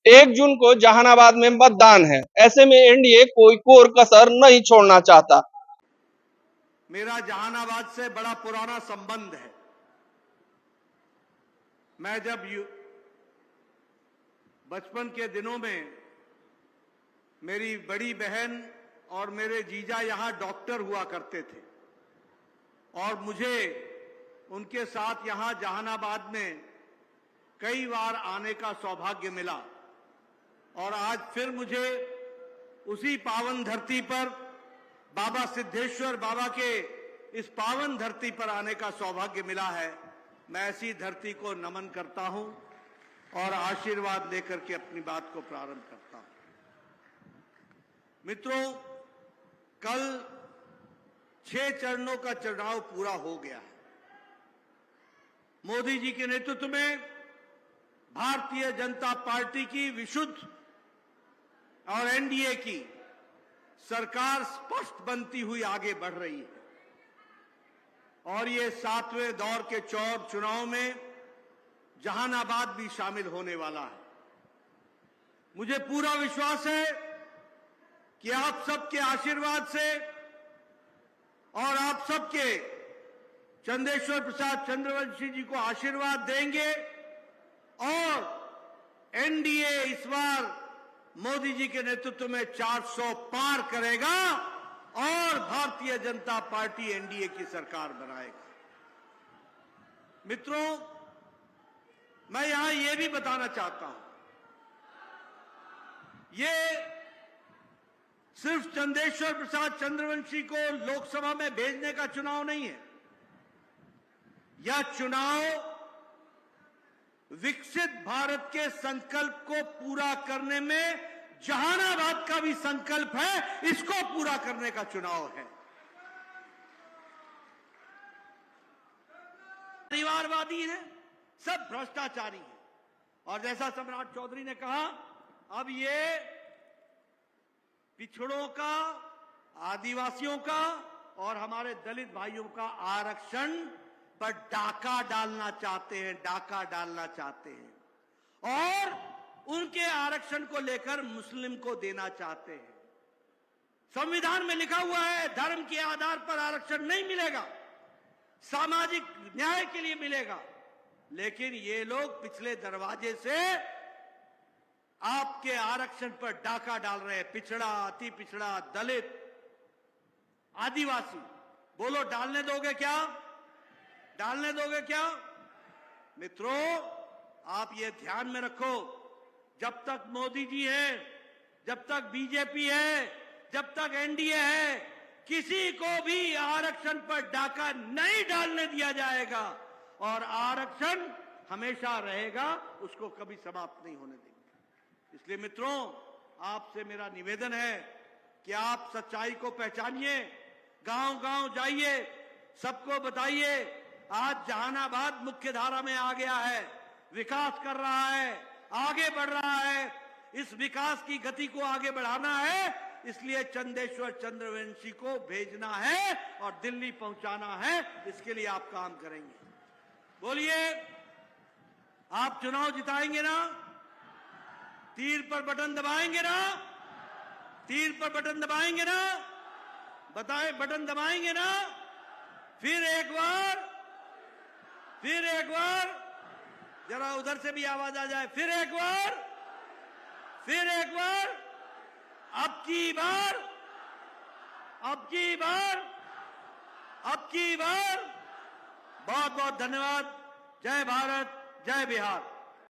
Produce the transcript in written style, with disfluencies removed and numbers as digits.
1 जून को जहानाबाद में मतदान है। ऐसे में एनडीए कोई कोर कसर नहीं छोड़ना चाहता। मेरा जहानाबाद से बड़ा पुराना संबंध है। मैं जब बचपन के दिनों में मेरी बड़ी बहन और मेरे जीजा यहां डॉक्टर हुआ करते थे और मुझे उनके साथ यहां जहानाबाद में कई बार आने का सौभाग्य मिला और आज फिर मुझे उसी पावन धरती पर बाबा सिद्धेश्वर बाबा के इस पावन धरती पर आने का सौभाग्य मिला है। मैं ऐसी धरती को नमन करता हूं और आशीर्वाद लेकर के अपनी बात को प्रारंभ करता हूं। मित्रों, कल 6 चरणों का चुनाव पूरा हो गया है। मोदी जी के नेतृत्व में भारतीय जनता पार्टी की विशुद्ध और एनडीए की सरकार स्पष्ट बनती हुई आगे बढ़ रही है और ये 7वें दौर के चुनाव में जहानाबाद भी शामिल होने वाला है। मुझे पूरा विश्वास है कि आप सबके आशीर्वाद से और आप सबके चंदेश्वर प्रसाद चंद्रवंशी जी को आशीर्वाद देंगे और एनडीए इस बार मोदी जी के नेतृत्व में 400 पार करेगा और भारतीय जनता पार्टी एनडीए की सरकार बनाएगा। मित्रों, मैं यहां यह भी बताना चाहता हूं, ये सिर्फ चंदेश्वर प्रसाद चंद्रवंशी को लोकसभा में भेजने का चुनाव नहीं है। यह चुनाव विकसित भारत के संकल्प को पूरा करने में जहानाबाद का भी संकल्प है, इसको पूरा करने का चुनाव है। परिवारवादी हैं, सब भ्रष्टाचारी हैं और जैसा सम्राट चौधरी ने कहा, अब ये पिछड़ों का, आदिवासियों का और हमारे दलित भाइयों का आरक्षण पर डाका डालना चाहते हैं, डाका डालना चाहते हैं और उनके आरक्षण को लेकर मुस्लिम को देना चाहते हैं। संविधान में लिखा हुआ है धर्म के आधार पर आरक्षण नहीं मिलेगा, सामाजिक न्याय के लिए मिलेगा, लेकिन ये लोग पिछले दरवाजे से आपके आरक्षण पर डाका डाल रहे हैं। पिछड़ा, अति पिछड़ा, दलित, आदिवासी, बोलो डालने दोगे क्या? डालने दोगे क्या? मित्रों, आप ये ध्यान में रखो, जब तक मोदी जी हैं, जब तक बीजेपी है, जब तक एनडीए है, किसी को भी आरक्षण पर डाका नहीं डालने दिया जाएगा और आरक्षण हमेशा रहेगा, उसको कभी समाप्त नहीं होने देंगे। इसलिए मित्रों, आपसे मेरा निवेदन है कि आप सच्चाई को पहचानिए, गांव-गांव जाइए, सबको बताइए आज जहानाबाद मुख्य धारा में आ गया है, विकास कर रहा है, आगे बढ़ रहा है। इस विकास की गति को आगे बढ़ाना है, इसलिए चंदेश्वर चंद्रवंशी को भेजना है और दिल्ली पहुंचाना है। इसके लिए आप काम करेंगे। बोलिए, आप चुनाव जिताएंगे ना? तीर पर बटन दबाएंगे ना? तीर पर बटन दबाएंगे ना? बताएं, बटन दबाएंगे ना? फिर एक बार, फिर एक बार, जरा उधर से भी आवाज आ जाए। फिर एक बार, फिर एक बार, अब की बार, अब की बार, अब की बार। बहुत बहुत धन्यवाद। जय भारत, जय बिहार।